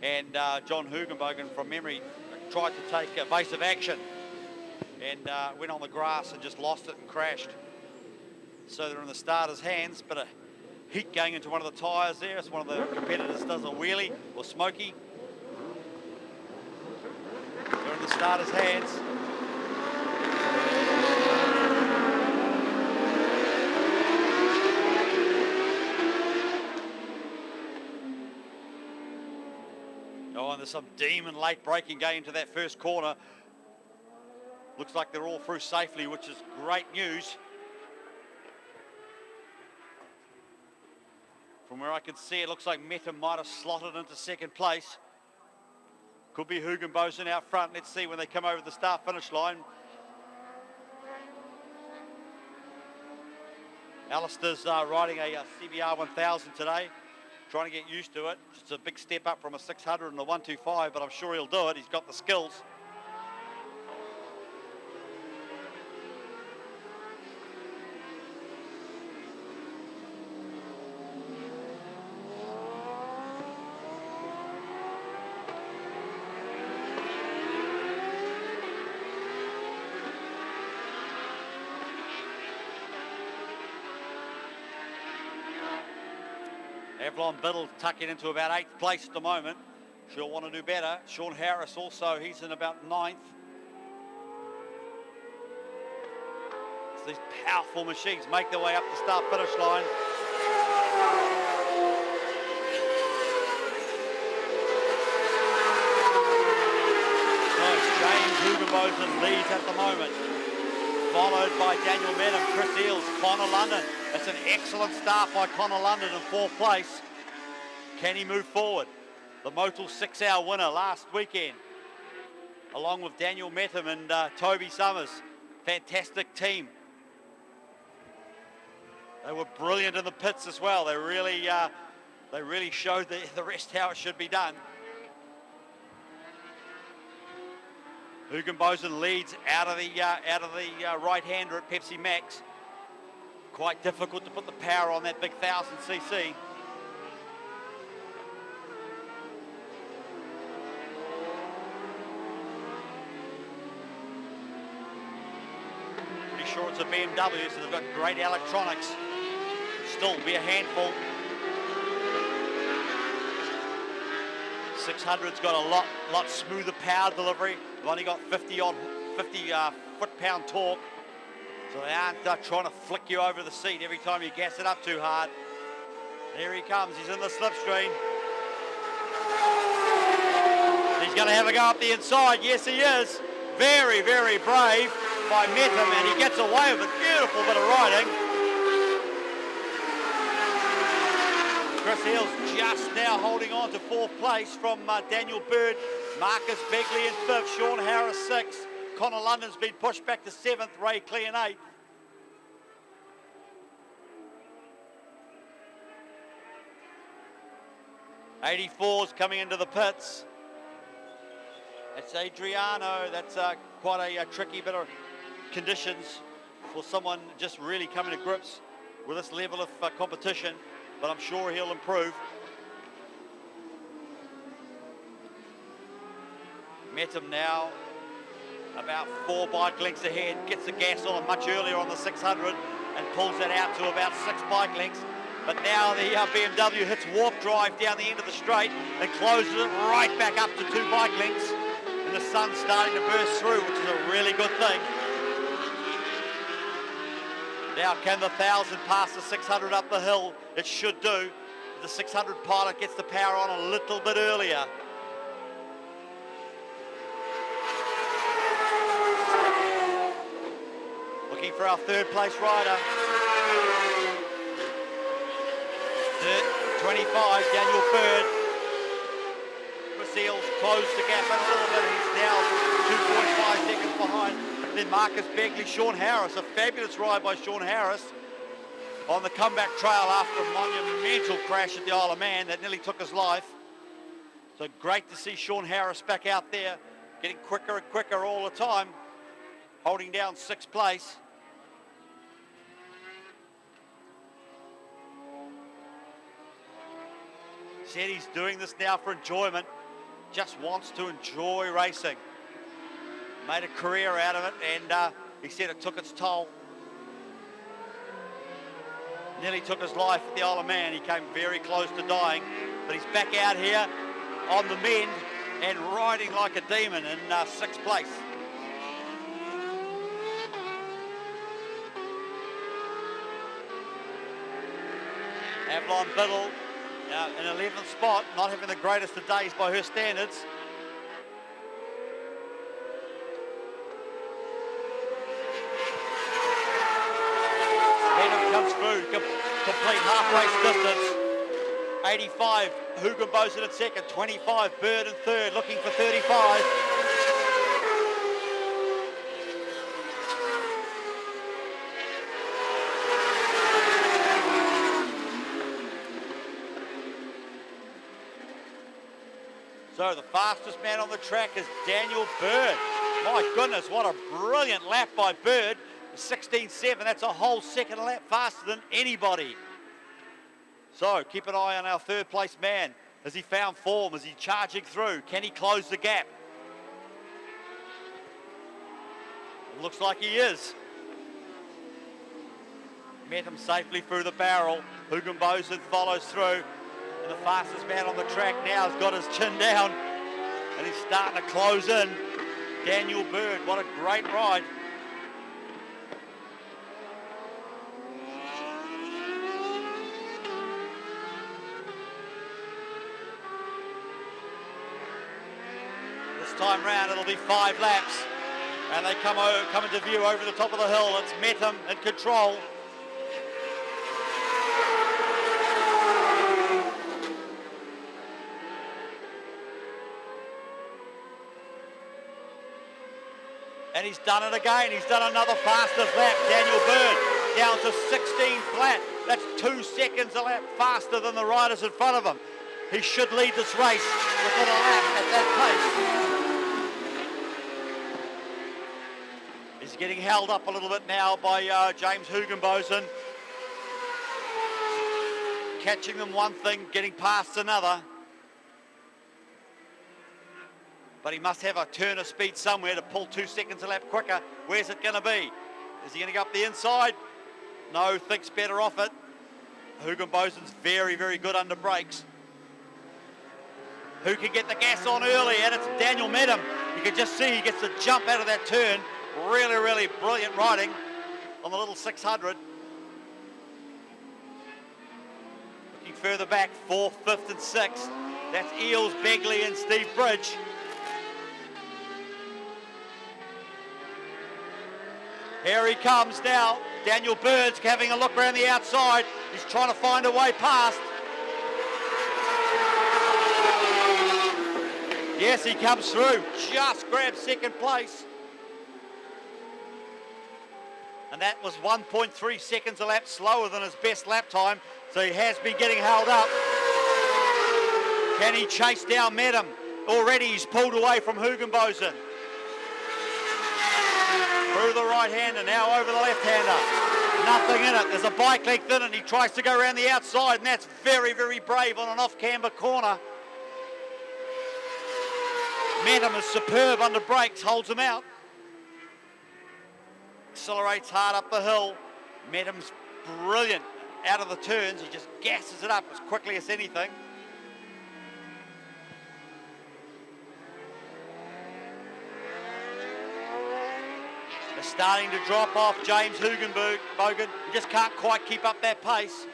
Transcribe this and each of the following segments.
and John Hugenbogen from memory tried to take evasive action and went on the grass and just lost it and crashed. So they're in the starter's hands, but a heat going into one of the tyres there. It's one of the competitors does a wheelie, or Smokey. They're in the starter's hands. Oh, and there's some demon late braking going into that first corner. Looks like they're all through safely, which is great news. From where I can see, it looks like Meta might have slotted into second place. Could be Hugenbosen out front. Let's see when they come over the start-finish line. Alistair's riding a CBR 1000 today, trying to get used to it. It's a big step up from a 600 and a 125, but I'm sure he'll do it. He's got the skills. Avalon Biddle tucking into about 8th place at the moment. She'll want to do better. Sean Harris also, he's in about 9th. It's these powerful machines make their way up the start-finish line. So James Hugenbosen leads at the moment, followed by Daniel Medham, Chris Eales, Connor London. That's an excellent start by Connor London in 4th place. Can he move forward? The Motul 6-hour winner last weekend, along with Daniel Metham and Toby Summers. Fantastic team. They were brilliant in the pits as well. They really showed the rest how it should be done. Hugenbosen leads out of the right-hander at Pepsi Max. Quite difficult to put the power on that big 1000cc. Pretty sure it's a BMW, so they've got great electronics. Still be a handful. 600's got a lot smoother power delivery. They've only got 50 foot-pound torque. So they aren't trying to flick you over the seat every time you gas it up too hard. There he comes, he's in the slipstream. He's going to have a go up the inside, yes he is. Very, very brave by Metham, and he gets away with it. Beautiful bit of riding. Chris Eales just now holding on to 4th place from Daniel Bird, Marcus Begley in 5th, Sean Harris 6th. Connor London's been pushed back to 7th, Ray Clean 8th. '84's coming into the pits. That's Adriano. That's quite a tricky bit of conditions for someone just really coming to grips with this level of competition, but I'm sure he'll improve. Metham now about 4 bike lengths ahead, gets the gas on much earlier on the 600 and pulls that out to about 6 bike lengths. But now the BMW hits warp drive down the end of the straight and closes it right back up to 2 bike lengths. And the sun's starting to burst through, which is a really good thing. Now can the 1000 pass the 600 up the hill? It should do. The 600 pilot gets the power on a little bit earlier. Looking for our 3rd place rider. 25, Daniel Bird. Chris Eales closed the gap a little bit. He's now 2.5 seconds behind. Then Marcus Begley, Sean Harris. A fabulous ride by Sean Harris on the comeback trail after a monumental crash at the Isle of Man that nearly took his life. So great to see Sean Harris back out there, getting quicker and quicker all the time, holding down 6th place. Said he's doing this now for enjoyment. just wants to enjoy racing. Made a career out of it, and he said it took its toll. Nearly took his life at the Isle of Man. He came very close to dying, but he's back out here on the mend and riding like a demon in 6th place. Avalon Biddle in 11th spot, not having the greatest of days by her standards. Hedham comes through, complete half race distance. 85, Hugenbosen in 2nd, 25, Bird in 3rd, looking for 35. So the fastest man on the track is Daniel Bird. My goodness, what a brilliant lap by Bird. 16.7, that's a whole second lap faster than anybody. So keep an eye on our 3rd place man. Has he found form? Is he charging through? Can he close the gap? It looks like he is. Met him safely through the barrel. Hugenbosen follows through. And the fastest man on the track now has got his chin down. And he's starting to close in. Daniel Bird, what a great ride. Time round it'll be 5 laps, and they come into view over the top of the hill. It's Metham in control. And he's done it again. He's done another fastest lap. Daniel Bird down to 16 flat. That's 2 seconds a lap faster than the riders in front of him. He should lead this race within a lap at that pace. He's getting held up a little bit now by James Hugenbosen. Catching them one thing, getting past another. But he must have a turn of speed somewhere to pull 2 seconds a lap quicker. Where's it going to be? Is he going to go up the inside? No, thinks better off it. Hugenbosen's very, very good under brakes. Who can get the gas on early? And it's Daniel Metham. You can just see he gets the jump out of that turn. Really, really brilliant riding on the little 600. Looking further back, 4th, 5th and 6th. That's Eels, Begley and Steve Bridge. Here he comes now. Daniel Bird's having a look around the outside. He's trying to find a way past. Yes, he comes through. Just grabs 2nd place. And that was 1.3 seconds a lap slower than his best lap time. So he has been getting held up. Can he chase down Metham? Already he's pulled away from Hugenbosen. Through the right-hander, now over the left-hander. Nothing in it. There's a bike length in it, and he tries to go around the outside, and that's very, very brave on an off-camber corner. Metham is superb under brakes, holds him out. Accelerates hard up the hill. Metham's brilliant out of the turns. He just gasses it up as quickly as anything. They're starting to drop off James Hugenbosen. He just can't quite keep up that pace.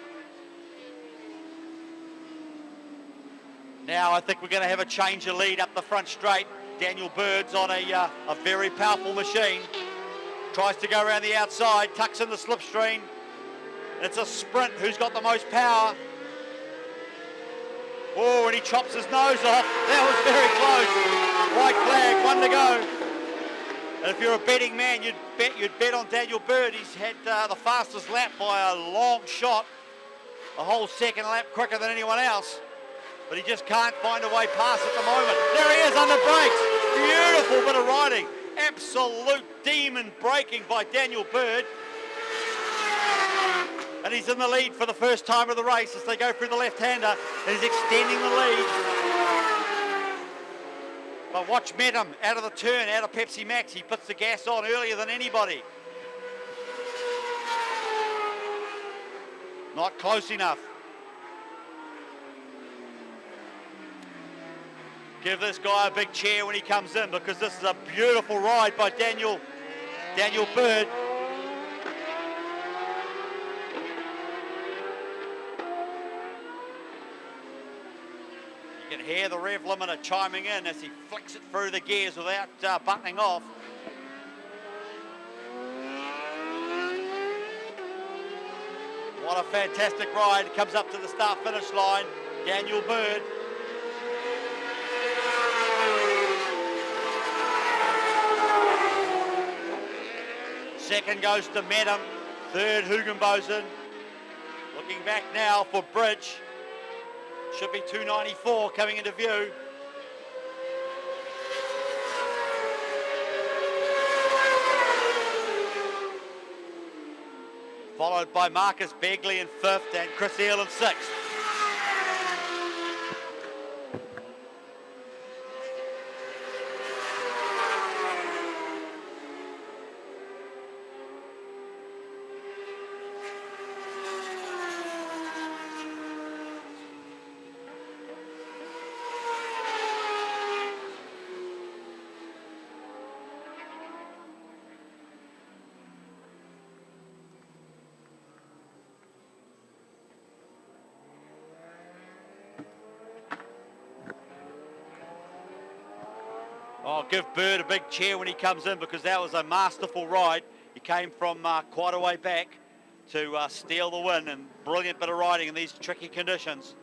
Now I think we're going to have a change of lead up the front straight. Daniel Bird's on a very powerful machine. Tries to go around the outside, tucks in the slipstream. It's a sprint. Who's got the most power? Oh, and he chops his nose off. That was very close. White flag, 1 to go. And if you're a betting man, you'd bet on Daniel Bird. He's had the fastest lap by a long shot. A whole second lap quicker than anyone else. But he just can't find a way past at the moment. There he is under brakes. Beautiful bit of riding. Absolute demon braking by Daniel Bird. And he's in the lead for the first time of the race as they go through the left-hander. And he's extending the lead. But watch Metam out of the turn, out of Pepsi Max. He puts the gas on earlier than anybody. Not close enough. Give this guy a big cheer when he comes in, because this is a beautiful ride by Daniel Bird. You can hear the rev limiter chiming in as he flicks it through the gears without buttoning off. What a fantastic ride. Comes up to the start-finish line. Daniel Bird. Second goes to Metam. Third, Hugenbosen. Looking back now for Bridge. Should be 294 coming into view. Followed by Marcus Begley in fifth and Chris Eel in sixth. Oh, give Bird a big cheer when he comes in, because that was a masterful ride. He came from quite a way back to steal the win, and brilliant bit of riding in these tricky conditions.